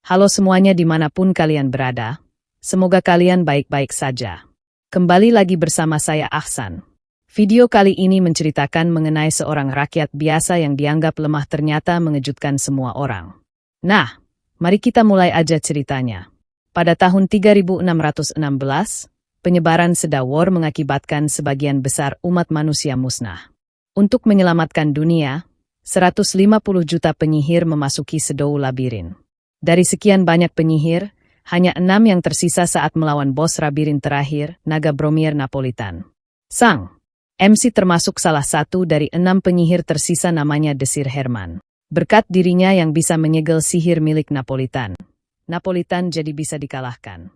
Halo semuanya dimanapun kalian berada, semoga kalian baik-baik saja. Kembali lagi bersama saya Ahsan. Video kali ini menceritakan mengenai seorang rakyat biasa yang dianggap lemah ternyata mengejutkan semua orang. Nah, mari kita mulai aja ceritanya. Pada tahun 3616, penyebaran Sedawar mengakibatkan sebagian besar umat manusia musnah. Untuk menyelamatkan dunia, 150 juta penyihir memasuki Sedow Labirin. Dari sekian banyak penyihir, hanya 6 yang tersisa saat melawan bos labirin terakhir, Naga Boromir Napolitan. Sang MC termasuk salah satu dari 6 penyihir tersisa namanya Desir Herman. Berkat dirinya yang bisa menyegel sihir milik Napolitan, Napolitan jadi bisa dikalahkan.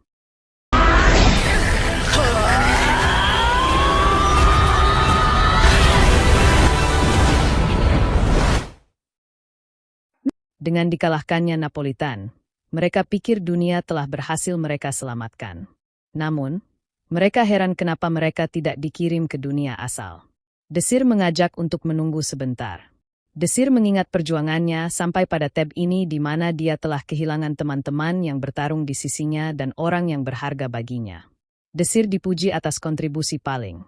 Dengan dikalahkannya Napolitan, mereka pikir dunia telah berhasil mereka selamatkan. Namun, mereka heran kenapa mereka tidak dikirim ke dunia asal. Desir mengajak untuk menunggu sebentar. Desir mengingat perjuangannya sampai pada tab ini di mana dia telah kehilangan teman-teman yang bertarung di sisinya dan orang yang berharga baginya. Desir dipuji atas kontribusi paling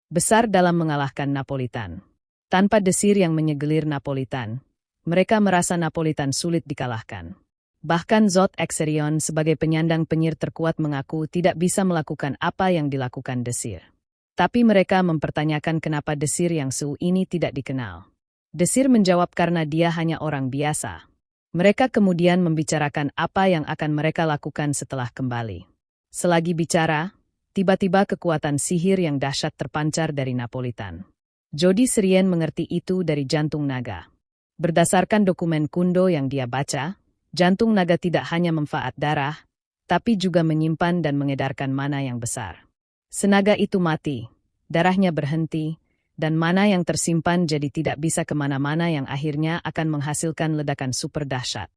besar dalam mengalahkan Napolitan. Tanpa Desir yang menyegelir Napolitan, mereka merasa Napolitan sulit dikalahkan. Bahkan Zod Exerion sebagai penyandang penyihir terkuat mengaku tidak bisa melakukan apa yang dilakukan Desir. Tapi mereka mempertanyakan kenapa Desir yang suhu ini tidak dikenal. Desir menjawab karena dia hanya orang biasa. Mereka kemudian membicarakan apa yang akan mereka lakukan setelah kembali. Selagi bicara, tiba-tiba kekuatan sihir yang dahsyat terpancar dari Napolitan. Jody Serien mengerti itu dari jantung naga. Berdasarkan dokumen kundo yang dia baca, jantung naga tidak hanya memanfaat darah, tapi juga menyimpan dan mengedarkan mana yang besar. Senaga itu mati, darahnya berhenti, dan mana yang tersimpan jadi tidak bisa kemana-mana yang akhirnya akan menghasilkan ledakan super dahsyat.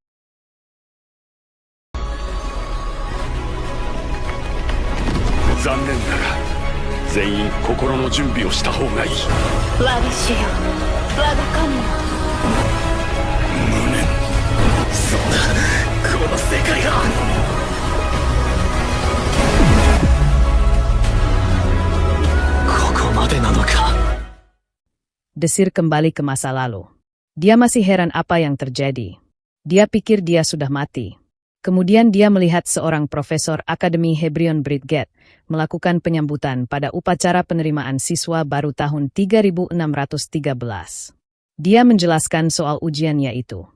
Desir kembali ke masa lalu. Dia masih heran apa yang terjadi. Dia pikir dia sudah mati. Kemudian dia melihat seorang profesor Akademi Hebrion Bridgette melakukan penyambutan pada upacara penerimaan siswa baru tahun 3613. Dia menjelaskan soal ujian yaitu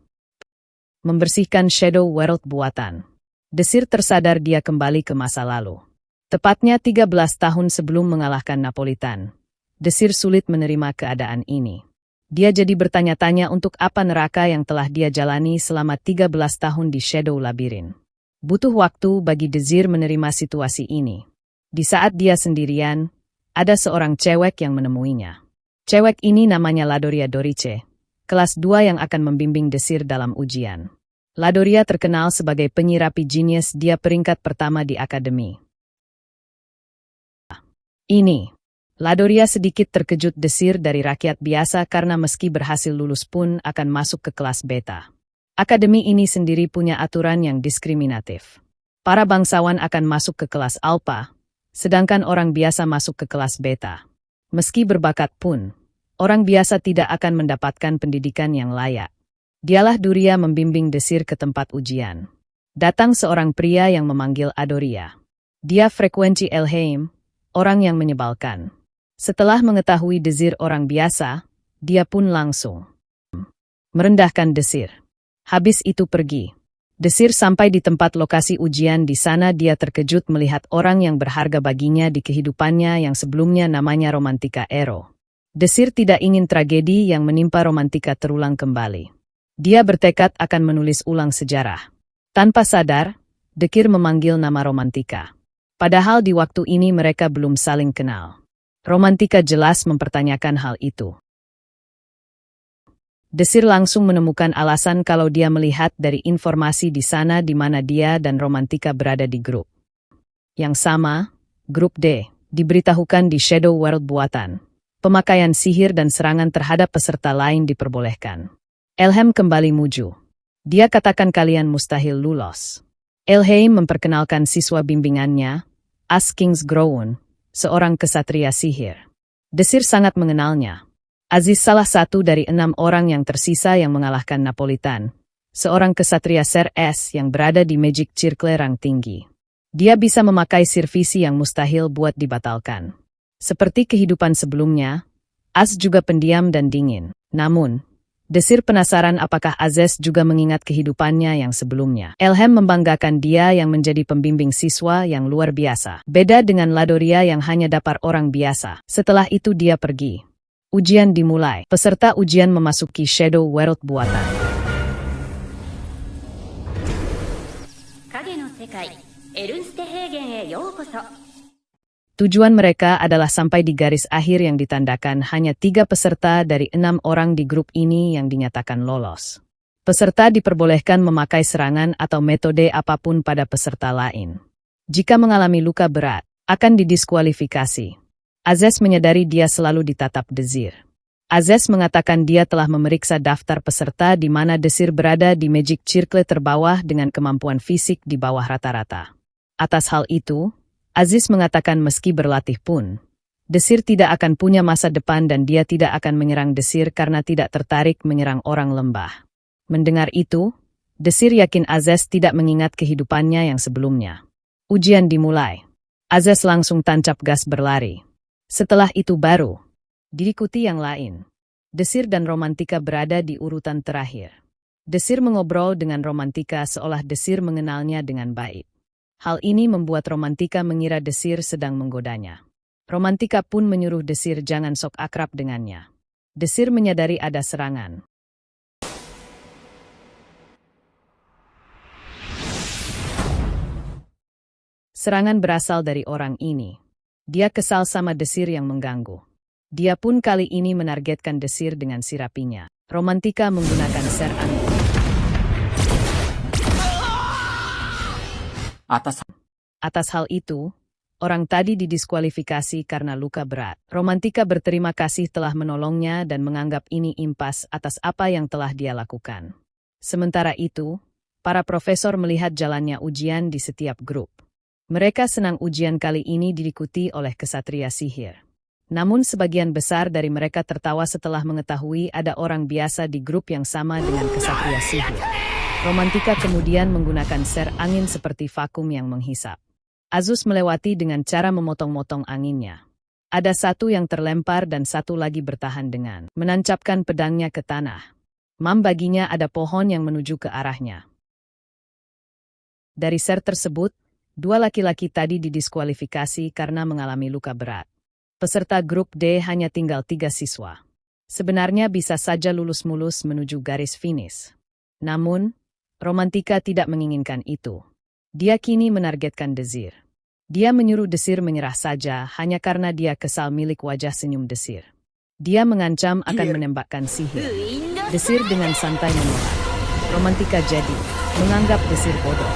membersihkan Shadow World buatan. Desir tersadar dia kembali ke masa lalu. Tepatnya 13 tahun sebelum mengalahkan Napolitan. Desir sulit menerima keadaan ini. Dia jadi bertanya-tanya untuk apa neraka yang telah dia jalani selama 13 tahun di Shadow Labirin. Butuh waktu bagi Desir menerima situasi ini. Di saat dia sendirian, ada seorang cewek yang menemuinya. Cewek ini namanya Ladoria Dorice, kelas 2 yang akan membimbing Desir dalam ujian. Ladoria terkenal sebagai penyirapi jenius, dia peringkat pertama di akademi. Ini Ladoria sedikit terkejut Desir dari rakyat biasa karena meski berhasil lulus pun akan masuk ke kelas beta. Akademi ini sendiri punya aturan yang diskriminatif. Para bangsawan akan masuk ke kelas alpha, sedangkan orang biasa masuk ke kelas beta. Meski berbakat pun, orang biasa tidak akan mendapatkan pendidikan yang layak. Dialah Duria membimbing Desir ke tempat ujian. Datang seorang pria yang memanggil Adoria. Dia frekuensi Elheim, orang yang menyebalkan. Setelah mengetahui Desir orang biasa, dia pun langsung merendahkan Desir. Habis itu pergi. Desir sampai di tempat lokasi ujian. Di sana dia terkejut melihat orang yang berharga baginya di kehidupannya yang sebelumnya namanya Romantika Ero. Desir tidak ingin tragedi yang menimpa Romantika terulang kembali. Dia bertekad akan menulis ulang sejarah. Tanpa sadar, Desir memanggil nama Romantika. Padahal di waktu ini mereka belum saling kenal. Romantika jelas mempertanyakan hal itu. Desir langsung menemukan alasan kalau dia melihat dari informasi di sana di mana dia dan Romantika berada di grup yang sama, grup D, diberitahukan di Shadow World buatan. Pemakaian sihir dan serangan terhadap peserta lain diperbolehkan. Elheim kembali maju. Dia katakan kalian mustahil lulus. Elheim memperkenalkan siswa bimbingannya, As Kingsgrown, seorang kesatria sihir. Desir sangat mengenalnya. Aziz salah satu dari 6 orang yang tersisa yang mengalahkan Napolitan, seorang kesatria Ser S yang berada di Magic Circle rang tinggi. Dia bisa memakai sirvisi yang mustahil buat dibatalkan. Seperti kehidupan sebelumnya, Az juga pendiam dan dingin. Namun, Desir penasaran apakah Azes juga mengingat kehidupannya yang sebelumnya. Elheim membanggakan dia yang menjadi pembimbing siswa yang luar biasa. Beda dengan Ladoria yang hanya dapat orang biasa. Setelah itu dia pergi. Ujian dimulai. Peserta ujian memasuki Shadow World buatan. Tujuan mereka adalah sampai di garis akhir yang ditandakan hanya 3 peserta dari 6 orang di grup ini yang dinyatakan lolos. Peserta diperbolehkan memakai serangan atau metode apapun pada peserta lain. Jika mengalami luka berat, akan didiskualifikasi. Azes menyadari dia selalu ditatap Desir. Azes mengatakan dia telah memeriksa daftar peserta di mana Desir berada di Magic Circle terbawah dengan kemampuan fisik di bawah rata-rata. Atas hal itu, Aziz mengatakan meski berlatih pun, Desir tidak akan punya masa depan dan dia tidak akan menyerang Desir karena tidak tertarik menyerang orang lembah. Mendengar itu, Desir yakin Azes tidak mengingat kehidupannya yang sebelumnya. Ujian dimulai. Azes langsung tancap gas berlari. Setelah itu baru diikuti yang lain. Desir dan Romantika berada di urutan terakhir. Desir mengobrol dengan Romantika seolah Desir mengenalnya dengan baik. Hal ini membuat Romantika mengira Desir sedang menggodanya. Romantika pun menyuruh Desir jangan sok akrab dengannya. Desir menyadari ada serangan. Serangan berasal dari orang ini. Dia kesal sama Desir yang mengganggu. Dia pun kali ini menargetkan Desir dengan sirapinya. Romantika menggunakan ser angin. Atas hal itu, orang tadi didiskualifikasi karena luka berat. Romantika berterima kasih telah menolongnya dan menganggap ini impas atas apa yang telah dia lakukan. Sementara itu, para profesor melihat jalannya ujian di setiap grup. Mereka senang ujian kali ini diikuti oleh kesatria sihir. Namun sebagian besar dari mereka tertawa setelah mengetahui ada orang biasa di grup yang sama dengan kesatria sihir. Romantika kemudian menggunakan ser angin seperti vakum yang menghisap. Azus melewati dengan cara memotong-motong anginnya. Ada satu yang terlempar dan satu lagi bertahan dengan menancapkan pedangnya ke tanah. Baginya ada pohon yang menuju ke arahnya. Dari ser tersebut, 2 laki-laki tadi didiskualifikasi karena mengalami luka berat. Peserta grup D hanya tinggal 3 siswa. Sebenarnya bisa saja lulus mulus menuju garis finish. Namun, Romantika tidak menginginkan itu. Dia kini menargetkan Desir. Dia menyuruh Desir menyerah saja hanya karena dia kesal milik wajah senyum Desir. Dia mengancam akan menembakkan sihir. Desir dengan santai menolak. Romantika jadi menganggap Desir bodoh.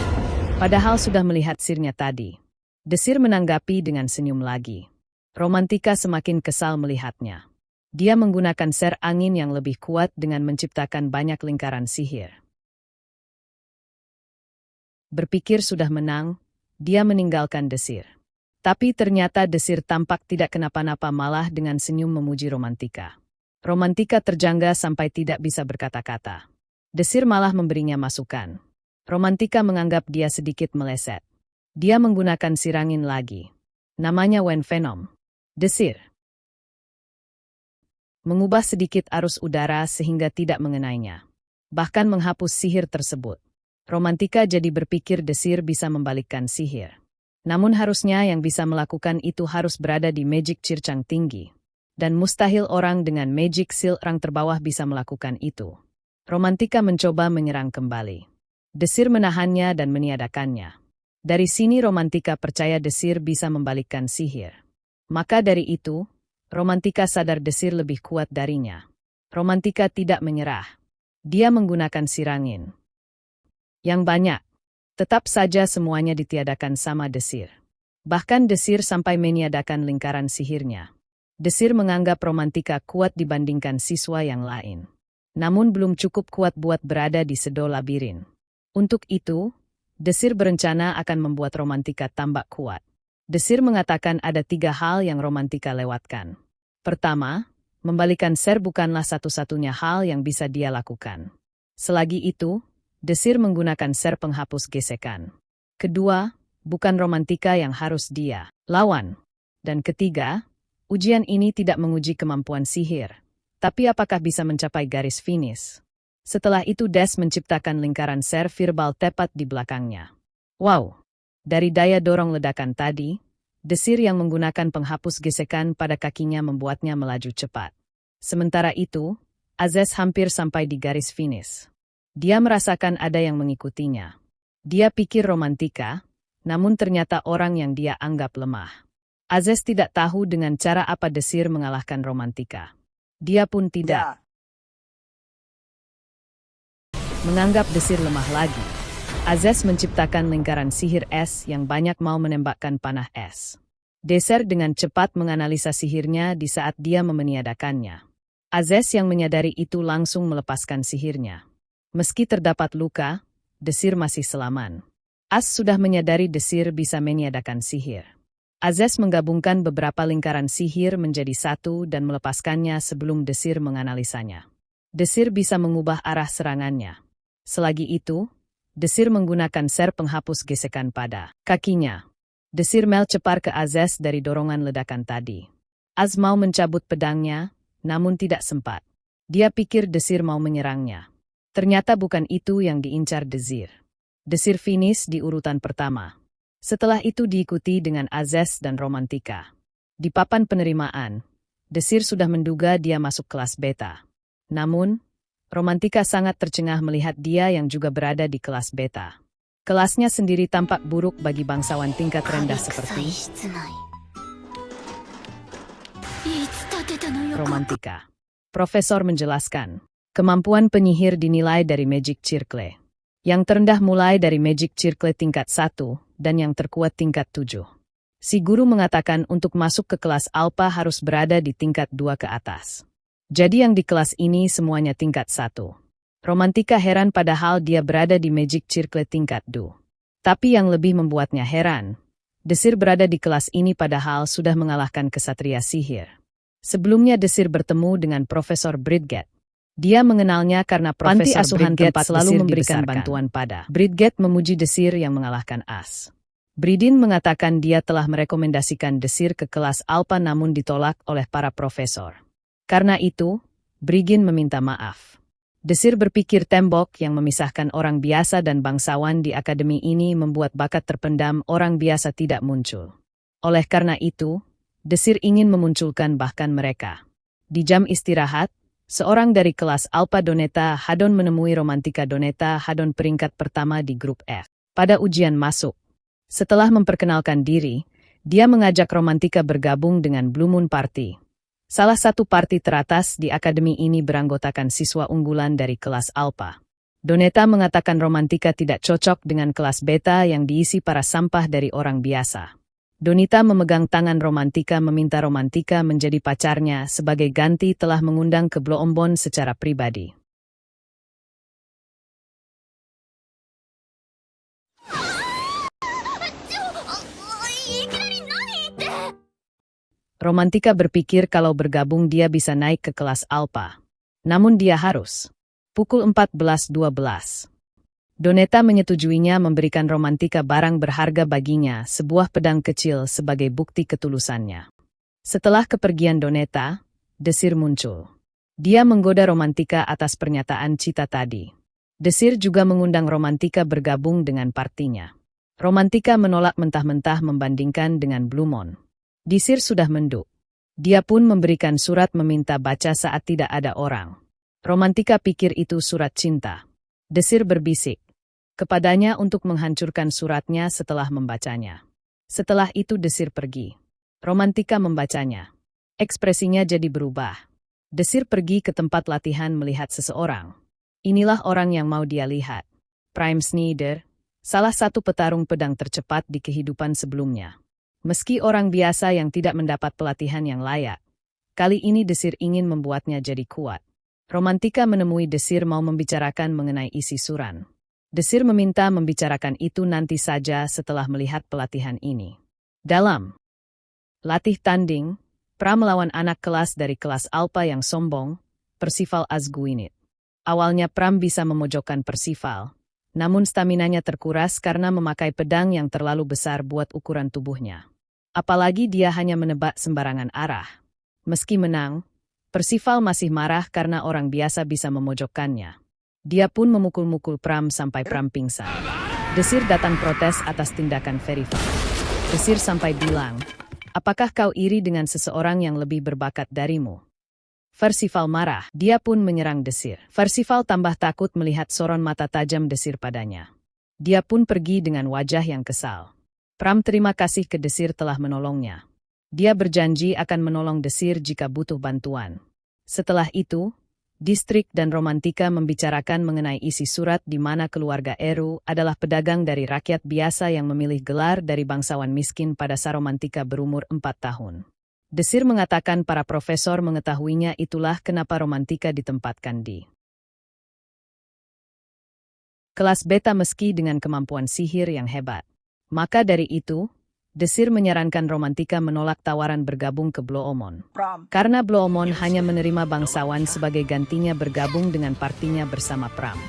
Padahal sudah melihat sirnya tadi. Desir menanggapi dengan senyum lagi. Romantika semakin kesal melihatnya. Dia menggunakan ser angin yang lebih kuat dengan menciptakan banyak lingkaran sihir. Berpikir sudah menang, dia meninggalkan Desir. Tapi ternyata Desir tampak tidak kenapa-napa malah dengan senyum memuji Romantika. Romantika terjangga sampai tidak bisa berkata-kata. Desir malah memberinya masukan. Romantika menganggap dia sedikit meleset. Dia menggunakan sirangin lagi. Namanya Wen Venom. Desir mengubah sedikit arus udara sehingga tidak mengenainya. Bahkan menghapus sihir tersebut. Romantika jadi berpikir Desir bisa membalikkan sihir. Namun harusnya yang bisa melakukan itu harus berada di Magic Circang tinggi. Dan mustahil orang dengan Magic Seal rang terbawah bisa melakukan itu. Romantika mencoba menyerang kembali. Desir menahannya dan meniadakannya. Dari sini Romantika percaya Desir bisa membalikkan sihir. Maka dari itu, Romantika sadar Desir lebih kuat darinya. Romantika tidak menyerah. Dia menggunakan sirangin yang banyak. Tetap saja semuanya ditiadakan sama Desir. Bahkan Desir sampai meniadakan lingkaran sihirnya. Desir menganggap Romantika kuat dibandingkan siswa yang lain. namun belum cukup kuat buat berada di sedo labirin. Untuk itu, Desir berencana akan membuat Romantika tambah kuat. Desir mengatakan ada 3 hal yang Romantika lewatkan. Pertama, membalikan ser bukanlah satu-satunya hal yang bisa dia lakukan. Selagi itu, Desir menggunakan ser penghapus gesekan. Kedua, bukan Romantika yang harus dia lawan. Dan ketiga, ujian ini tidak menguji kemampuan sihir, tapi apakah bisa mencapai garis finish. Setelah itu Des menciptakan lingkaran ser verbal tepat di belakangnya. Wow! Dari daya dorong ledakan tadi, Desir yang menggunakan penghapus gesekan pada kakinya membuatnya melaju cepat. Sementara itu, Azez hampir sampai di garis finish. Dia merasakan ada yang mengikutinya. Dia pikir Romantika, namun ternyata orang yang dia anggap lemah. Azez tidak tahu dengan cara apa Desir mengalahkan Romantika. Dia pun tidak menganggap Desir lemah lagi. Azez menciptakan lingkaran sihir es yang banyak mau menembakkan panah es. Desir dengan cepat menganalisa sihirnya di saat dia memeniadakannya. Azez yang menyadari itu langsung melepaskan sihirnya. Meski terdapat luka, Desir masih selamat. As sudah menyadari Desir bisa meniadakan sihir. Azez menggabungkan beberapa lingkaran sihir menjadi satu dan melepaskannya sebelum Desir menganalisanya. Desir bisa mengubah arah serangannya. Selagi itu, Desir menggunakan ser penghapus gesekan pada kakinya. Desir melcepar ke Azez dari dorongan ledakan tadi. Az mau mencabut pedangnya, namun tidak sempat. Dia pikir Desir mau menyerangnya. Ternyata bukan itu yang diincar Desir. Desir finish di urutan pertama. Setelah itu diikuti dengan Azez dan Romantika. Di papan penerimaan, Desir sudah menduga dia masuk kelas beta. Namun, Romantika sangat tercengah melihat dia yang juga berada di kelas beta. Kelasnya sendiri tampak buruk bagi bangsawan tingkat rendah seperti Romantika. Profesor menjelaskan, kemampuan penyihir dinilai dari Magic Circle. Yang terendah mulai dari Magic Circle tingkat 1 dan yang terkuat tingkat 7. Si guru mengatakan untuk masuk ke kelas Alpha harus berada di tingkat 2 ke atas. Jadi yang di kelas ini semuanya tingkat 1. Romantika heran padahal dia berada di Magic Circle tingkat 2. Tapi yang lebih membuatnya heran, Desir berada di kelas ini padahal sudah mengalahkan kesatria sihir. Sebelumnya Desir bertemu dengan Profesor Bridget. Dia mengenalnya karena Profesor asuhan Bridget selalu memberikan bantuan pada Bridget memuji Desir yang mengalahkan As. Bridin mengatakan dia telah merekomendasikan Desir ke kelas Alpha namun ditolak oleh para profesor. Karena itu, Brigin meminta maaf. Desir berpikir tembok yang memisahkan orang biasa dan bangsawan di akademi ini membuat bakat terpendam orang biasa tidak muncul. Oleh karena itu, Desir ingin memunculkan bahkan mereka. Di jam istirahat, seorang dari kelas Alpha Doneta Hadon menemui Romantika Doneta Hadon peringkat pertama di grup F. Pada ujian masuk. Setelah memperkenalkan diri, dia mengajak Romantika bergabung dengan Blue Moon Party. Salah satu parti teratas di akademi ini beranggotakan siswa unggulan dari kelas Alpha. Doneta mengatakan Romantika tidak cocok dengan kelas beta yang diisi para sampah dari orang biasa. Donita memegang tangan Romantika meminta Romantika menjadi pacarnya sebagai ganti telah mengundang ke Blue Ombon secara pribadi. Romantika berpikir kalau bergabung dia bisa naik ke kelas Alpha. Namun dia harus. Pukul 14.12. Doneta menyetujuinya memberikan Romantika barang berharga baginya, sebuah pedang kecil sebagai bukti ketulusannya. Setelah kepergian Doneta, Desir muncul. Dia menggoda Romantika atas pernyataan Cita tadi. Desir juga mengundang Romantika bergabung dengan partinya. Romantika menolak mentah-mentah membandingkan dengan Blue Moon. Desir sudah menduk. Dia pun memberikan surat meminta baca saat tidak ada orang. Romantika pikir itu surat cinta. Desir berbisik kepadanya untuk menghancurkan suratnya setelah membacanya. Setelah itu Desir pergi. Romantika membacanya. Ekspresinya jadi berubah. Desir pergi ke tempat latihan melihat seseorang. Inilah orang yang mau dia lihat. Prime Snyder, salah satu petarung pedang tercepat di kehidupan sebelumnya. Meski orang biasa yang tidak mendapat pelatihan yang layak, kali ini Desir ingin membuatnya jadi kuat. Romantika menemui Desir mau membicarakan mengenai isi suran. Desir meminta membicarakan itu nanti saja setelah melihat pelatihan ini. Dalam latih tanding, Pram melawan anak kelas dari kelas Alpha yang sombong, Percival Azguinit. Awalnya Pram bisa memojokkan Percival, namun staminanya terkuras karena memakai pedang yang terlalu besar buat ukuran tubuhnya. Apalagi dia hanya menebak sembarangan arah. Meski menang, Percival masih marah karena orang biasa bisa memojokkannya. Dia pun memukul-mukul Pram sampai Pram pingsan. Desir datang protes atas tindakan Verival. Desir sampai bilang, "Apakah kau iri dengan seseorang yang lebih berbakat darimu?" Percival marah, dia pun menyerang Desir. Percival tambah takut melihat sorot mata tajam Desir padanya. Dia pun pergi dengan wajah yang kesal. Pram terima kasih ke Desir telah menolongnya. Dia berjanji akan menolong Desir jika butuh bantuan. Setelah itu, Distrik dan Romantika membicarakan mengenai isi surat di mana keluarga Eru adalah pedagang dari rakyat biasa yang memilih gelar dari bangsawan miskin pada saat Romantika berumur 4 tahun. Desir mengatakan para profesor mengetahuinya, itulah kenapa Romantika ditempatkan di kelas beta meski dengan kemampuan sihir yang hebat. Maka dari itu, Desir menyarankan Romantika menolak tawaran bergabung ke Bloomon. Karena Bloomon hanya menerima bangsawan sebagai gantinya bergabung dengan partinya bersama Pram.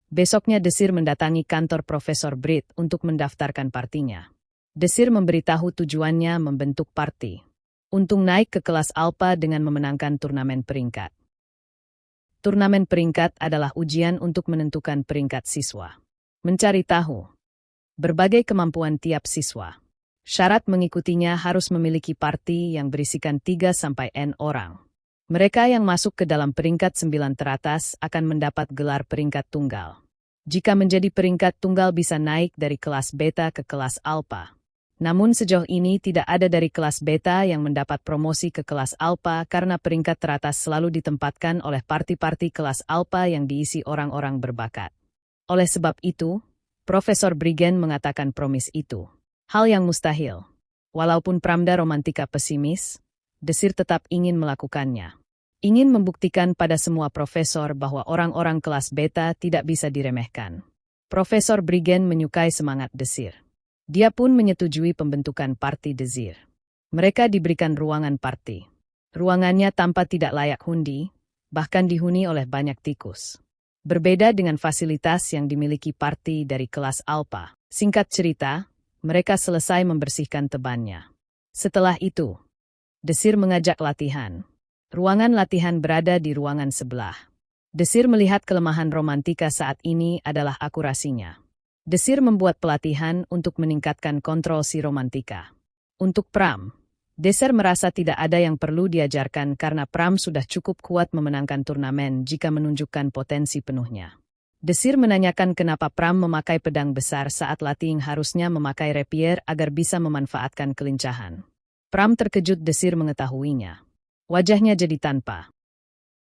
Besoknya Desir mendatangi kantor Profesor Brit untuk mendaftarkan partinya. Desir memberitahu tujuannya membentuk parti. Untuk naik ke kelas Alpha dengan memenangkan turnamen peringkat. Turnamen peringkat adalah ujian untuk menentukan peringkat siswa. Mencari tahu berbagai kemampuan tiap siswa. Syarat mengikutinya harus memiliki parti yang berisikan 3-N orang. Mereka yang masuk ke dalam peringkat 9 teratas akan mendapat gelar peringkat tunggal. Jika menjadi peringkat tunggal bisa naik dari kelas beta ke kelas alpha. Namun sejauh ini tidak ada dari kelas beta yang mendapat promosi ke kelas alpha karena peringkat teratas selalu ditempatkan oleh parti-parti kelas alpha yang diisi orang-orang berbakat. Oleh sebab itu, Profesor Brigen mengatakan promis itu hal yang mustahil. Walaupun Pramda Romantika pesimis, Desir tetap ingin melakukannya. Ingin membuktikan pada semua profesor bahwa orang-orang kelas beta tidak bisa diremehkan. Profesor Brigen menyukai semangat Desir. Dia pun menyetujui pembentukan parti Desir. Mereka diberikan ruangan parti. Ruangannya tampak tidak layak hundi, bahkan dihuni oleh banyak tikus. Berbeda dengan fasilitas yang dimiliki parti dari kelas alpha. Singkat cerita, mereka selesai membersihkan tebannya. Setelah itu, Desir mengajak latihan. Ruangan latihan berada di ruangan sebelah. Desir melihat kelemahan Romantika saat ini adalah akurasinya. Desir membuat pelatihan untuk meningkatkan kontrol si Romantika. Untuk Pram, Desir merasa tidak ada yang perlu diajarkan karena Pram sudah cukup kuat memenangkan turnamen jika menunjukkan potensi penuhnya. Desir menanyakan kenapa Pram memakai pedang besar saat latihan harusnya memakai rapier agar bisa memanfaatkan kelincahan. Pram terkejut Desir mengetahuinya. Wajahnya jadi tanpa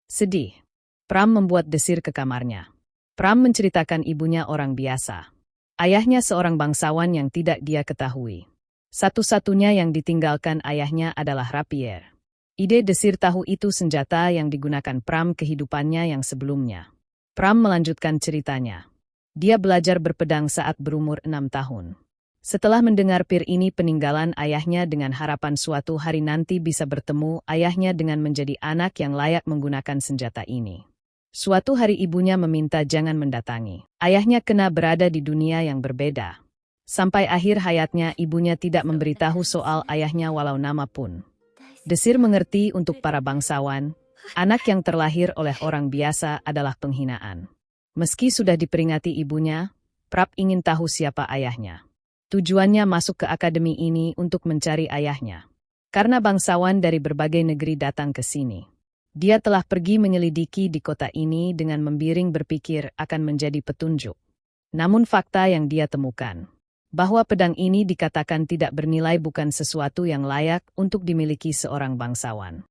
sedih. Pram membuat Desir ke kamarnya. Pram menceritakan ibunya orang biasa. Ayahnya seorang bangsawan yang tidak dia ketahui. Satu-satunya yang ditinggalkan ayahnya adalah rapier. Ide Desir tahu itu senjata yang digunakan Pram kehidupannya yang sebelumnya. Pram melanjutkan ceritanya. Dia belajar berpedang saat berumur 6 tahun. Setelah mendengar pir ini peninggalan ayahnya dengan harapan suatu hari nanti bisa bertemu ayahnya dengan menjadi anak yang layak menggunakan senjata ini. Suatu hari ibunya meminta jangan mendatangi. Ayahnya kena berada di dunia yang berbeda. Sampai akhir hayatnya ibunya tidak memberitahu soal ayahnya walau nama pun. Desir mengerti untuk para bangsawan, anak yang terlahir oleh orang biasa adalah penghinaan. Meski sudah diperingati ibunya, Prap ingin tahu siapa ayahnya. Tujuannya masuk ke akademi ini untuk mencari ayahnya. Karena bangsawan dari berbagai negeri datang ke sini. Dia telah pergi menyelidiki di kota ini dengan membiring berpikir akan menjadi petunjuk. Namun fakta yang dia temukan, bahwa pedang ini dikatakan tidak bernilai bukan sesuatu yang layak untuk dimiliki seorang bangsawan.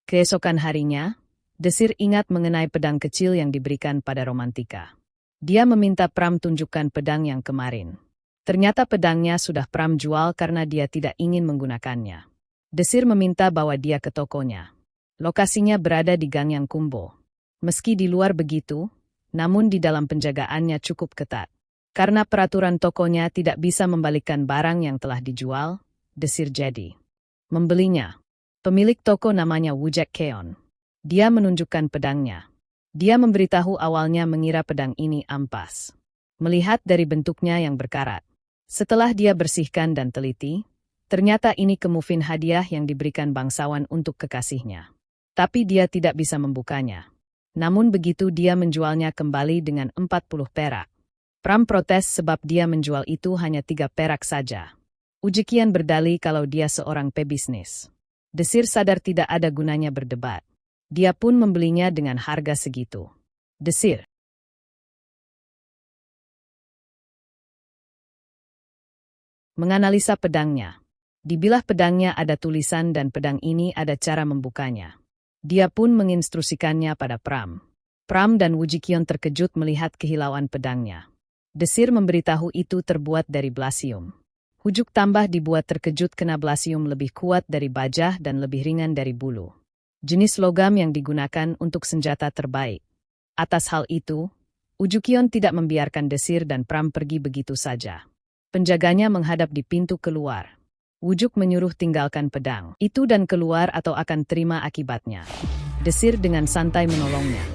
Keesokan harinya, Desir ingat mengenai pedang kecil yang diberikan pada Romantika. Dia meminta Pram tunjukkan pedang yang kemarin. Ternyata pedangnya sudah Pram jual karena dia tidak ingin menggunakannya. Desir meminta bawa dia ke tokonya. Lokasinya berada di Gang Yang Kumbo. Meski di luar begitu, namun di dalam penjagaannya cukup ketat. Karena peraturan tokonya tidak bisa membalikkan barang yang telah dijual, Desir jadi membelinya. Pemilik toko namanya Wujek Keon. Dia menunjukkan pedangnya. Dia memberitahu awalnya mengira pedang ini ampas. Melihat dari bentuknya yang berkarat. Setelah dia bersihkan dan teliti, ternyata ini kemufin hadiah yang diberikan bangsawan untuk kekasihnya. Tapi dia tidak bisa membukanya. Namun begitu dia menjualnya kembali dengan 40 perak. Pram protes sebab dia menjual itu hanya 3 perak saja. Ujikian berdalih kalau dia seorang pebisnis. Desir sadar tidak ada gunanya berdebat. Dia pun membelinya dengan harga segitu. Desir menganalisa pedangnya. Di bilah pedangnya ada tulisan dan pedang ini ada cara membukanya. Dia pun menginstruksikannya pada Pram. Pram dan Wujikion terkejut melihat kehilauan pedangnya. Desir memberitahu itu terbuat dari blasium. Hujuk tambah dibuat terkejut kena blasium lebih kuat dari baja dan lebih ringan dari bulu. Jenis logam yang digunakan untuk senjata terbaik. Atas hal itu, Ujukion tidak membiarkan Desir dan Pram pergi begitu saja. Penjaganya menghadap di pintu keluar. Wujuk menyuruh tinggalkan pedang itu dan keluar atau akan terima akibatnya. Desir dengan santai menolongnya.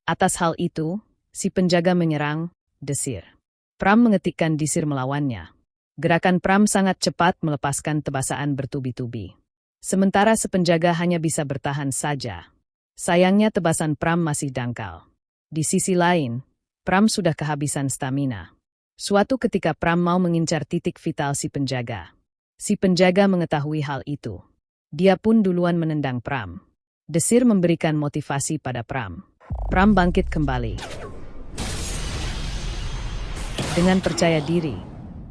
Atas hal itu, si penjaga menyerang Desir. Pram mengetikkan Desir melawannya. Gerakan Pram sangat cepat melepaskan tebasaan bertubi-tubi. Sementara sepenjaga hanya bisa bertahan saja. Sayangnya tebasan Pram masih dangkal. Di sisi lain, Pram sudah kehabisan stamina. Suatu ketika Pram mau mengincar titik vital si penjaga. Si penjaga mengetahui hal itu. Dia pun duluan menendang Pram. Desir memberikan motivasi pada Pram. Pram bangkit kembali. Dengan percaya diri,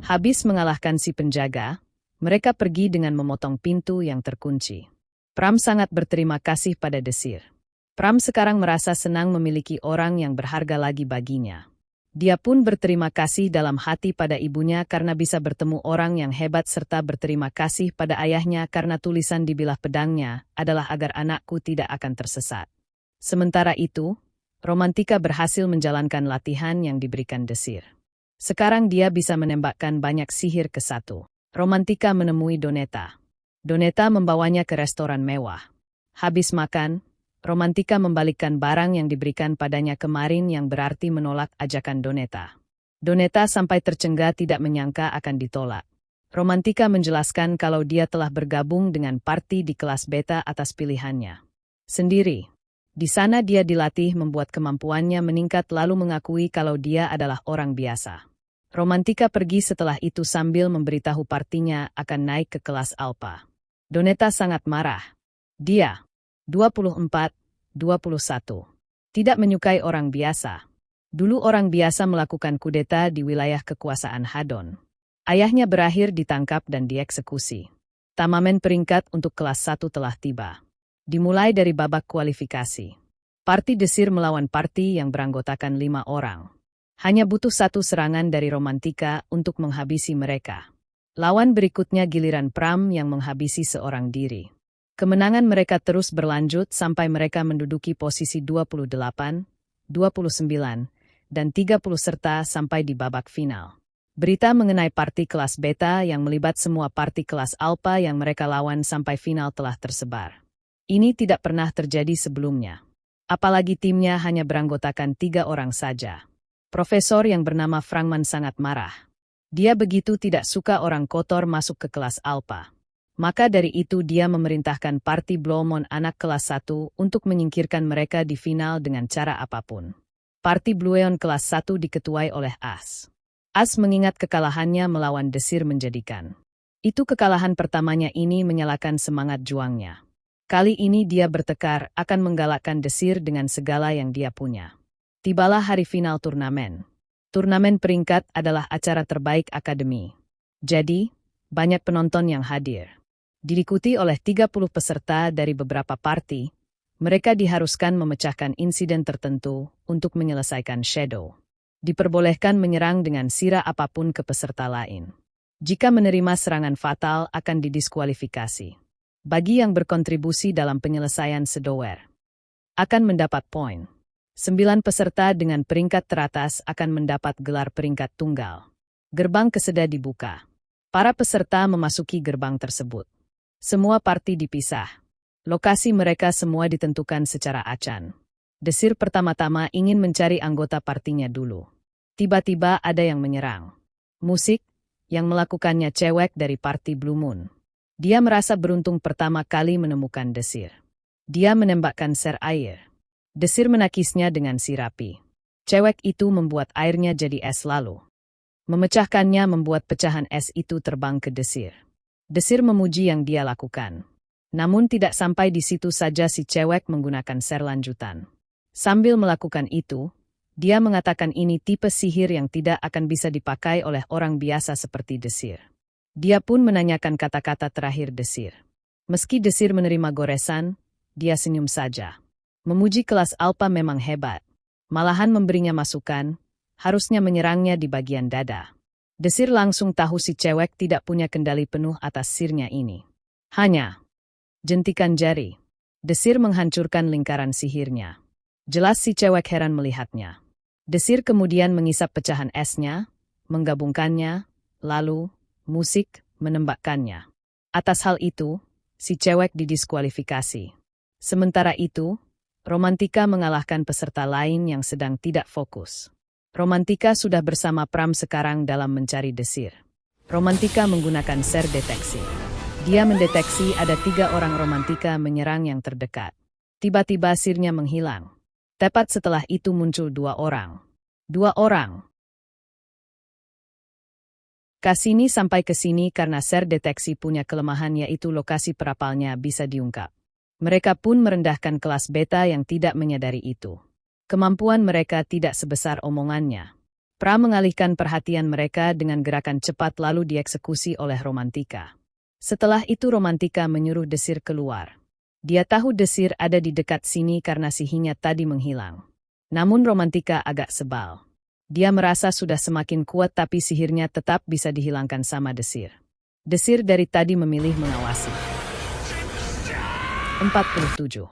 habis mengalahkan si penjaga, mereka pergi dengan memotong pintu yang terkunci. Pram sangat berterima kasih pada Desir. Pram sekarang merasa senang memiliki orang yang berharga lagi baginya. Dia pun berterima kasih dalam hati pada ibunya karena bisa bertemu orang yang hebat serta berterima kasih pada ayahnya karena tulisan di bilah pedangnya adalah agar anakku tidak akan tersesat. Sementara itu, Romantika berhasil menjalankan latihan yang diberikan Desir. Sekarang dia bisa menembakkan banyak sihir ke satu. Romantika menemui Doneta. Doneta membawanya ke restoran mewah. Habis makan, Romantika membalikkan barang yang diberikan padanya kemarin yang berarti menolak ajakan Doneta. Doneta sampai tercengang tidak menyangka akan ditolak. Romantika menjelaskan kalau dia telah bergabung dengan parti di kelas beta atas pilihannya sendiri. Di sana dia dilatih membuat kemampuannya meningkat lalu mengakui kalau dia adalah orang biasa. Romantika pergi setelah itu sambil memberitahu partinya akan naik ke kelas Alpha. Doneta sangat marah. Dia 24, 21. Tidak menyukai orang biasa. Dulu orang biasa melakukan kudeta di wilayah kekuasaan Hadon. Ayahnya berakhir ditangkap dan dieksekusi. Turnamen peringkat untuk kelas 1 telah tiba. Dimulai dari babak kualifikasi. Parti Desir melawan parti yang beranggotakan 5 orang. Hanya butuh 1 serangan dari Romantika untuk menghabisi mereka. Lawan berikutnya giliran Pram yang menghabisi seorang diri. Kemenangan mereka terus berlanjut sampai mereka menduduki posisi 28, 29, dan 30 serta sampai di babak final. Berita mengenai parti kelas beta yang melibat semua parti kelas alpha yang mereka lawan sampai final telah tersebar. Ini tidak pernah terjadi sebelumnya. Apalagi timnya hanya beranggotakan 3 orang saja. Profesor yang bernama Frangman sangat marah. Dia begitu tidak suka orang kotor masuk ke kelas alpha. Maka dari itu dia memerintahkan parti Blomon anak kelas 1 untuk menyingkirkan mereka di final dengan cara apapun. Parti Blueon kelas 1 diketuai oleh As. As mengingat kekalahannya melawan Desir menjadikan. Itu kekalahan pertamanya ini menyalakan semangat juangnya. Kali ini dia bertekad akan menggalakkan Desir dengan segala yang dia punya. Tibalah hari final turnamen. Turnamen peringkat adalah acara terbaik akademi. Jadi, banyak penonton yang hadir. Diikuti oleh 30 peserta dari beberapa parti, Mereka diharuskan memecahkan insiden tertentu untuk menyelesaikan Shadow. Diperbolehkan menyerang dengan sira apapun ke peserta lain. Jika menerima serangan fatal akan didiskualifikasi. Bagi yang berkontribusi dalam penyelesaian Shadower, akan mendapat poin. 9 peserta dengan peringkat teratas akan mendapat gelar peringkat tunggal. Gerbang keseda dibuka. Para peserta memasuki gerbang tersebut. Semua parti dipisah. Lokasi mereka semua ditentukan secara acan. Desir pertama-tama ingin mencari anggota partinya dulu. Tiba-tiba ada yang menyerang. Musik, yang melakukannya cewek dari parti Blue Moon. Dia merasa beruntung pertama kali menemukan Desir. Dia menembakkan ser air. Desir menakisnya dengan sirapi. Cewek itu membuat airnya jadi es lalu. Memecahkannya membuat pecahan es itu terbang ke Desir. Desir memuji yang dia lakukan. Namun tidak sampai di situ saja si cewek menggunakan ser lanjutan. Sambil melakukan itu, dia mengatakan ini tipe sihir yang tidak akan bisa dipakai oleh orang biasa seperti Desir. Dia pun menanyakan kata-kata terakhir Desir. Meski Desir menerima goresan, dia senyum saja. Memuji kelas Alpha memang hebat. Malahan memberinya masukan, harusnya menyerangnya di bagian dada. Desir langsung tahu si cewek tidak punya kendali penuh atas sirnya ini. Hanya jentikan jari. Desir menghancurkan lingkaran sihirnya. Jelas si cewek heran melihatnya. Desir kemudian mengisap pecahan esnya, menggabungkannya, lalu musik menembakkannya. Atas hal itu, si cewek didiskualifikasi. Sementara itu, Romantika mengalahkan peserta lain yang sedang tidak fokus. Romantika sudah bersama Pram sekarang dalam mencari Desir. Romantika menggunakan ser deteksi. Dia mendeteksi ada 3 orang Romantika menyerang yang terdekat. Tiba-tiba sirnya menghilang. Tepat setelah itu muncul 2 orang. 2 orang. Kasini sampai ke sini karena ser deteksi punya kelemahan yaitu lokasi perapalnya bisa diungkap. Mereka pun merendahkan kelas beta yang tidak menyadari itu. Kemampuan mereka tidak sebesar omongannya. Pra mengalihkan perhatian mereka dengan gerakan cepat lalu dieksekusi oleh Romantika. Setelah itu Romantika menyuruh Desir keluar. Dia tahu Desir ada di dekat sini karena sihirnya tadi menghilang. Namun Romantika agak sebal. Dia merasa sudah semakin kuat tapi sihirnya tetap bisa dihilangkan sama Desir. Desir dari tadi memilih mengawasi. 47.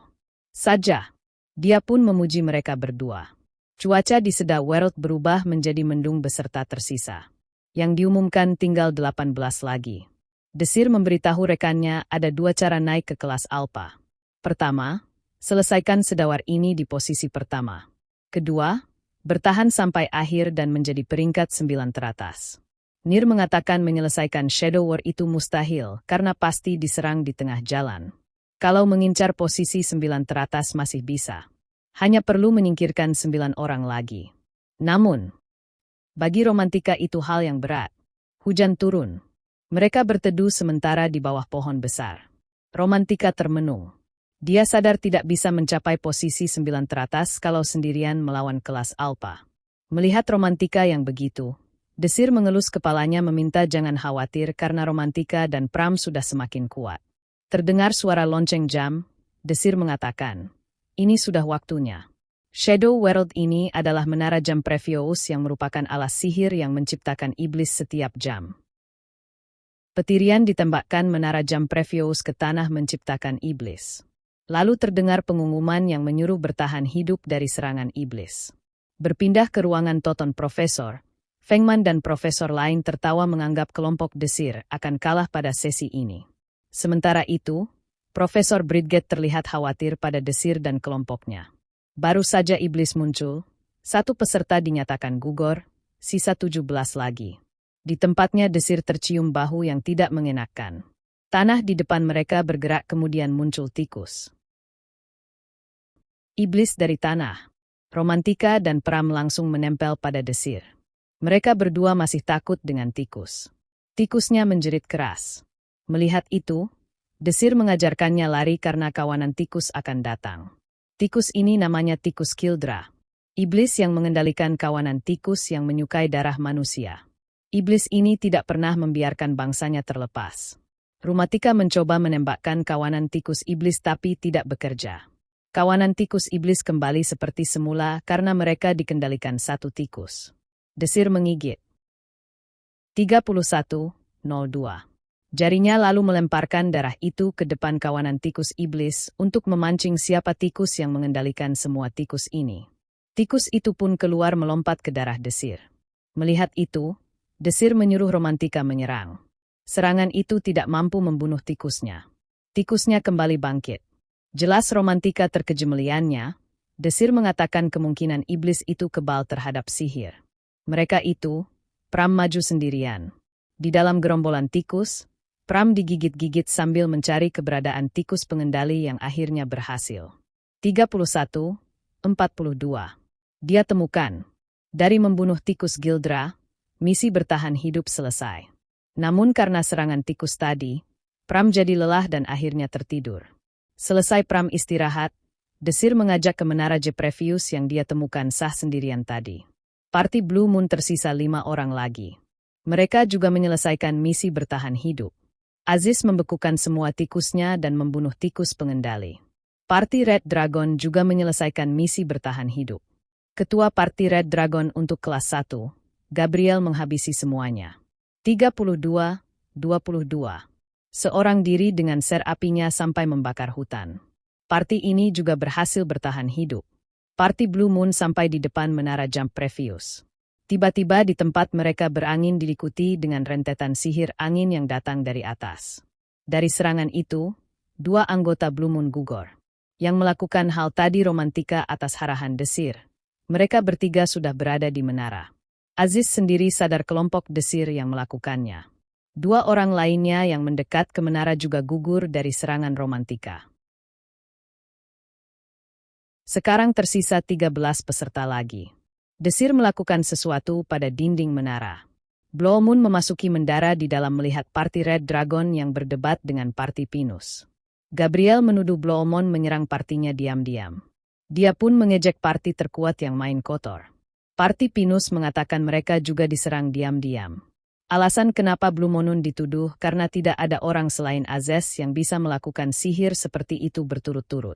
Saja. Dia pun memuji mereka berdua. Cuaca di Seda World berubah menjadi mendung beserta tersisa. Yang diumumkan tinggal 18 lagi. Desir memberitahu rekannya ada 2 cara naik ke kelas Alpha. Pertama, selesaikan sedawar ini di posisi pertama. Kedua, bertahan sampai akhir dan menjadi peringkat 9 teratas. Nir mengatakan menyelesaikan Shadow War itu mustahil karena pasti diserang di tengah jalan. Kalau mengincar posisi 9 teratas masih bisa. Hanya perlu menyingkirkan 9 orang lagi. Namun, bagi Romantika itu hal yang berat. Hujan turun. Mereka berteduh sementara di bawah pohon besar. Romantika termenung. Dia sadar tidak bisa mencapai posisi 9 teratas kalau sendirian melawan kelas Alpha. Melihat Romantika yang begitu, Desir mengelus kepalanya meminta jangan khawatir karena Romantika dan Pram sudah semakin kuat. Terdengar suara lonceng jam, Desir mengatakan, ini sudah waktunya. Shadow World ini adalah menara jam Previews yang merupakan alas sihir yang menciptakan iblis setiap jam. Petirian ditembakkan menara jam Previews ke tanah menciptakan iblis. Lalu terdengar pengumuman yang menyuruh bertahan hidup dari serangan iblis. Berpindah ke ruangan Toton Profesor, Fengman dan profesor lain tertawa menganggap kelompok Desir akan kalah pada sesi ini. Sementara itu, Profesor Bridget terlihat khawatir pada Desir dan kelompoknya. Baru saja iblis muncul, 1 peserta dinyatakan gugur, sisa 17 lagi. Di tempatnya Desir tercium bau yang tidak mengenakan. Tanah di depan mereka bergerak kemudian muncul tikus. Iblis dari tanah. Romantika dan Pram langsung menempel pada Desir. Mereka berdua masih takut dengan tikus. Tikusnya menjerit keras. Melihat itu, Desir mengajarkannya lari karena kawanan tikus akan datang. Tikus ini namanya tikus Kildra. Iblis yang mengendalikan kawanan tikus yang menyukai darah manusia. Iblis ini tidak pernah membiarkan bangsanya terlepas. Romantika mencoba menembakkan kawanan tikus iblis tapi tidak bekerja. Kawanan tikus iblis kembali seperti semula karena mereka dikendalikan satu tikus. Desir menggigit. 31:02. Jarinya lalu melemparkan darah itu ke depan kawanan tikus iblis untuk memancing siapa tikus yang mengendalikan semua tikus ini. Tikus itu pun keluar melompat ke darah Desir. Melihat itu, Desir menyuruh Romantika menyerang. Serangan itu tidak mampu membunuh tikusnya. Tikusnya kembali bangkit. Jelas Romantika terkejut melihatnya. Desir mengatakan kemungkinan iblis itu kebal terhadap sihir. Mereka itu, Pram maju sendirian. Di dalam gerombolan tikus, Pram digigit-gigit sambil mencari keberadaan tikus pengendali yang akhirnya berhasil. 31:42. Dia temukan. Dari membunuh tikus Gildra, misi bertahan hidup selesai. Namun karena serangan tikus tadi, Pram jadi lelah dan akhirnya tertidur. Selesai Pram istirahat, Desir mengajak ke menara Jeprevius yang dia temukan sah sendirian tadi. Parti Blue Moon tersisa 5 orang lagi. Mereka juga menyelesaikan misi bertahan hidup. Aziz membekukan semua tikusnya dan membunuh tikus pengendali. Parti Red Dragon juga menyelesaikan misi bertahan hidup. Ketua Parti Red Dragon untuk kelas 1, Gabriel menghabisi semuanya. 32:22. Seorang diri dengan ser apinya sampai membakar hutan. Parti ini juga berhasil bertahan hidup. Parti Blue Moon sampai di depan menara Jeprevius. Tiba-tiba di tempat mereka berangin diikuti dengan rentetan sihir angin yang datang dari atas. Dari serangan itu, 2 anggota Blue Moon gugur. Yang melakukan hal tadi Romantika atas arahan Desir. Mereka bertiga sudah berada di menara. Aziz sendiri sadar kelompok Desir yang melakukannya. 2 orang lainnya yang mendekat ke menara juga gugur dari serangan Romantika. Sekarang tersisa 13 peserta lagi. Desir melakukan sesuatu pada dinding menara. Blue Moon memasuki menara di dalam melihat Parti Red Dragon yang berdebat dengan Parti Pinus. Gabriel menuduh Blue Moon menyerang partinya diam-diam. Dia pun mengejek parti terkuat yang main kotor. Parti Pinus mengatakan mereka juga diserang diam-diam. Alasan kenapa Blue Moon dituduh karena tidak ada orang selain Azez yang bisa melakukan sihir seperti itu berturut-turut.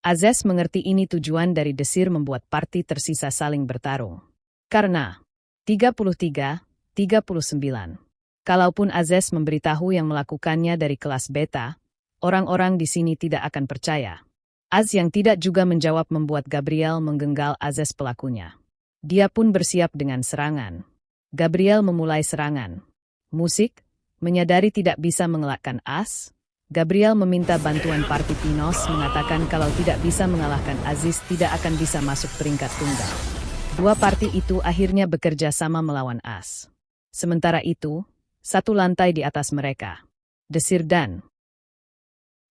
Azez mengerti ini tujuan dari Desir membuat parti tersisa saling bertarung. Karena 33:39. Kalaupun Azez memberitahu yang melakukannya dari kelas beta, orang-orang di sini tidak akan percaya. Az yang tidak juga menjawab membuat Gabriel menggenggal Azez pelakunya. Dia pun bersiap dengan serangan. Gabriel memulai serangan. Musik, menyadari tidak bisa mengelakkan Az, Gabriel meminta bantuan Parti Pinos mengatakan kalau tidak bisa mengalahkan Aziz tidak akan bisa masuk peringkat tunggal. 2 parti itu akhirnya bekerja sama melawan Az. Sementara itu, 1 lantai di atas mereka, Desir dan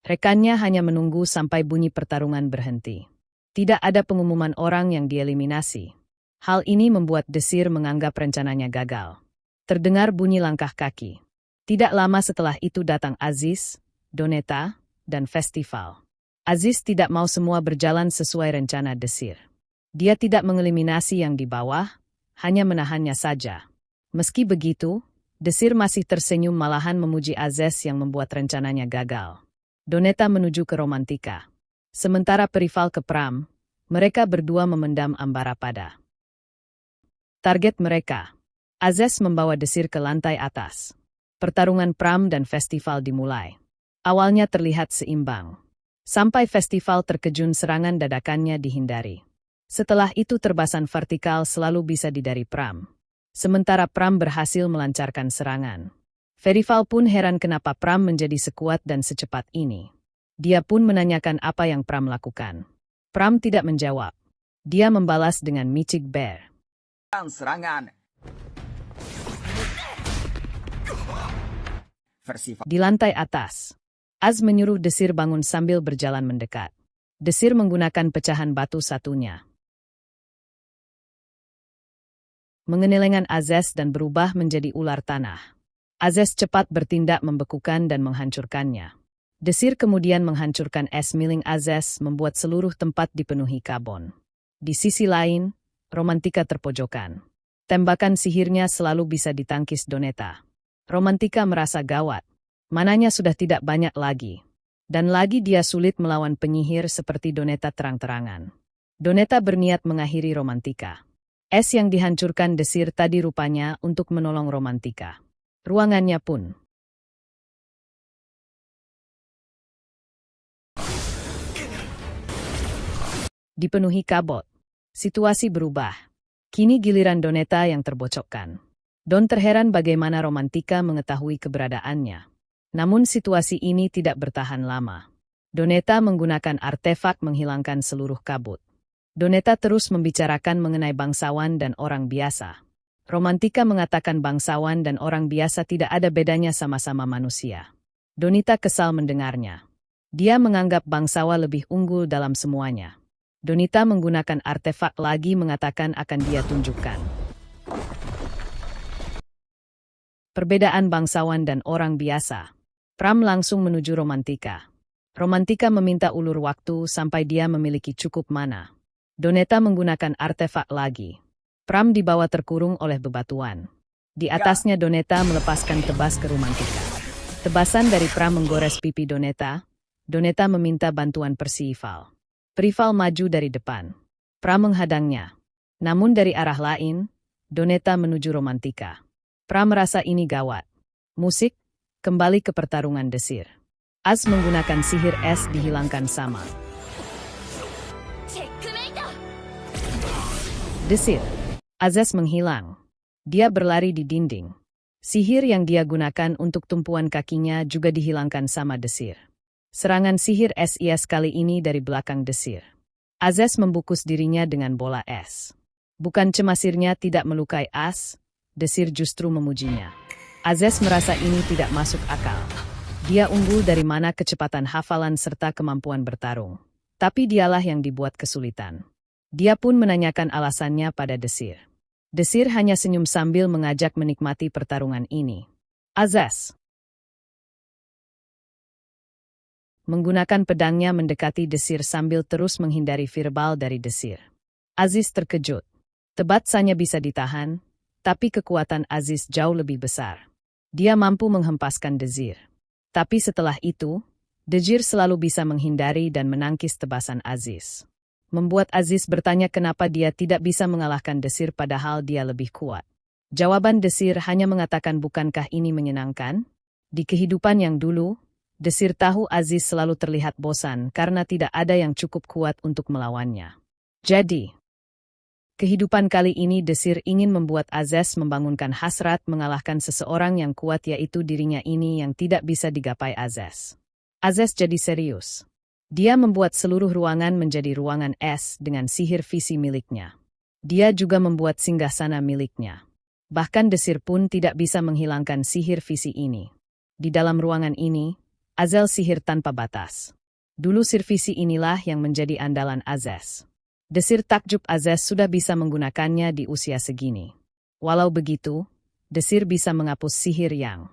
rekannya hanya menunggu sampai bunyi pertarungan berhenti. Tidak ada pengumuman orang yang dieliminasi. Hal ini membuat Desir menganggap rencananya gagal. Terdengar bunyi langkah kaki. Tidak lama setelah itu datang Aziz, Doneta, dan Festival. Aziz tidak mau semua berjalan sesuai rencana Desir. Dia tidak mengeliminasi yang di bawah, hanya menahannya saja. Meski begitu, Desir masih tersenyum malahan memuji Aziz yang membuat rencananya gagal. Doneta menuju ke Romantika. Sementara Perival ke Pram, mereka berdua memendam ambara pada target mereka. Aziz membawa Desir ke lantai atas. Pertarungan Pram dan Festival dimulai. Awalnya terlihat seimbang. Sampai Festival terkejut serangan dadakannya dihindari. Setelah itu terbasan vertikal selalu bisa didari Pram. Sementara Pram berhasil melancarkan serangan. Festival pun heran kenapa Pram menjadi sekuat dan secepat ini. Dia pun menanyakan apa yang Pram lakukan. Pram tidak menjawab. Dia membalas dengan Mythic Bear. Serangan. Di lantai atas, Az menyuruh Desir bangun sambil berjalan mendekat. Desir menggunakan pecahan batu satunya. Mengenelengan Azez dan berubah menjadi ular tanah. Azez cepat bertindak membekukan dan menghancurkannya. Desir kemudian menghancurkan es miling Azez membuat seluruh tempat dipenuhi kabon. Di sisi lain, Romantika terpojokan. Tembakan sihirnya selalu bisa ditangkis Doneta. Romantika merasa gawat. Mananya sudah tidak banyak lagi. Dan lagi dia sulit melawan penyihir seperti Doneta terang-terangan. Doneta berniat mengakhiri Romantika. Es yang dihancurkan desir tadi rupanya untuk menolong Romantika. Ruangannya pun dipenuhi kabut. Situasi berubah. Kini giliran Doneta yang terbocokkan. Don terheran bagaimana Romantika mengetahui keberadaannya. Namun situasi ini tidak bertahan lama. Doneta menggunakan artefak menghilangkan seluruh kabut. Doneta terus membicarakan mengenai bangsawan dan orang biasa. Romantika mengatakan bangsawan dan orang biasa tidak ada bedanya, sama-sama manusia. Donita kesal mendengarnya. Dia menganggap bangsawan lebih unggul dalam semuanya. Donita menggunakan artefak lagi mengatakan akan dia tunjukkan perbedaan bangsawan dan orang biasa. Pram langsung menuju Romantika. Romantika meminta ulur waktu sampai dia memiliki cukup mana. Doneta menggunakan artefak lagi. Pram dibawa terkurung oleh bebatuan. Di atasnya Doneta melepaskan tebas ke Romantika. Tebasan dari Pram menggores pipi Doneta. Doneta meminta bantuan Percival. Percival maju dari depan. Pram menghadangnya. Namun dari arah lain, Doneta menuju Romantika. Pram merasa ini gawat. Musik kembali ke pertarungan desir. Az menggunakan sihir es dihilangkan sama. Desir. Azes menghilang. Dia berlari di dinding. Sihir yang dia gunakan untuk tumpuan kakinya juga dihilangkan sama desir. Serangan sihir es Ias kali ini dari belakang desir. Azes membungkus dirinya dengan bola es. Bukan cemasirnya tidak melukai Az, desir justru memujinya. Azes merasa ini tidak masuk akal. Dia unggul dari mana kecepatan hafalan serta kemampuan bertarung. Tapi dialah yang dibuat kesulitan. Dia pun menanyakan alasannya pada desir. Desir hanya senyum sambil mengajak menikmati pertarungan ini. Azes menggunakan pedangnya mendekati desir sambil terus menghindari verbal dari desir. Aziz terkejut. Tebasannya bisa ditahan, tapi kekuatan Aziz jauh lebih besar. Dia mampu menghempaskan desir. Tapi setelah itu, desir selalu bisa menghindari dan menangkis tebasan Aziz. Membuat Aziz bertanya kenapa dia tidak bisa mengalahkan desir padahal dia lebih kuat. Jawaban desir hanya mengatakan bukankah ini menyenangkan? Di kehidupan yang dulu, desir tahu Aziz selalu terlihat bosan karena tidak ada yang cukup kuat untuk melawannya. Jadi, kehidupan kali ini desir ingin membuat Aziz membangunkan hasrat mengalahkan seseorang yang kuat yaitu dirinya ini yang tidak bisa digapai Aziz. Aziz jadi serius. Dia membuat seluruh ruangan menjadi ruangan es dengan sihir visi miliknya. Dia juga membuat singgasana miliknya. Bahkan desir pun tidak bisa menghilangkan sihir visi ini. Di dalam ruangan ini, Azel sihir tanpa batas. Dulu sihir visi inilah yang menjadi andalan Aziz. Desir takjub Aziz sudah bisa menggunakannya di usia segini. Walau begitu, desir bisa menghapus sihir yang